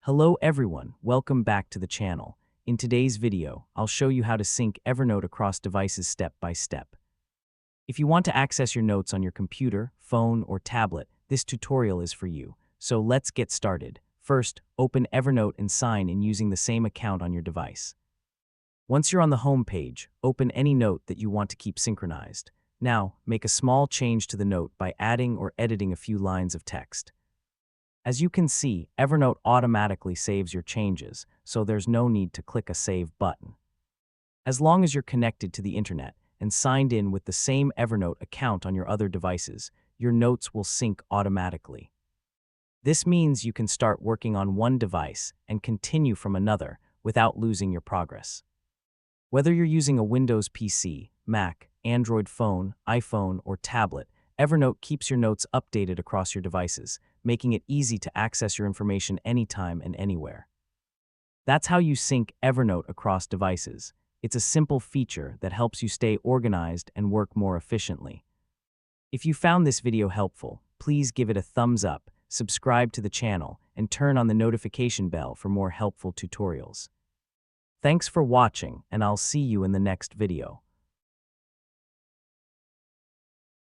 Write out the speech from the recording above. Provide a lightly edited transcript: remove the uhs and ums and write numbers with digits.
Hello everyone, welcome back to the channel. In today's video, I'll show you how to sync Evernote across devices step by step. If you want to access your notes on your computer, phone, or tablet, this tutorial is for you. So let's get started. First, open Evernote and sign in using the same account on your device. Once you're on the home page, open any note that you want to keep synchronized. Now, make a small change to the note by adding or editing a few lines of text. As you can see, Evernote automatically saves your changes, so there's no need to click a Save button. As long as you're connected to the internet and signed in with the same Evernote account on your other devices, your notes will sync automatically. This means you can start working on one device and continue from another without losing your progress. Whether you're using a Windows PC, Mac, Android phone, iPhone, or tablet, Evernote keeps your notes updated across your devices, making it easy to access your information anytime and anywhere. That's how you sync Evernote across devices. It's a simple feature that helps you stay organized and work more efficiently. If you found this video helpful, please give it a thumbs up, subscribe to the channel, and turn on the notification bell for more helpful tutorials. Thanks for watching, and I'll see you in the next video.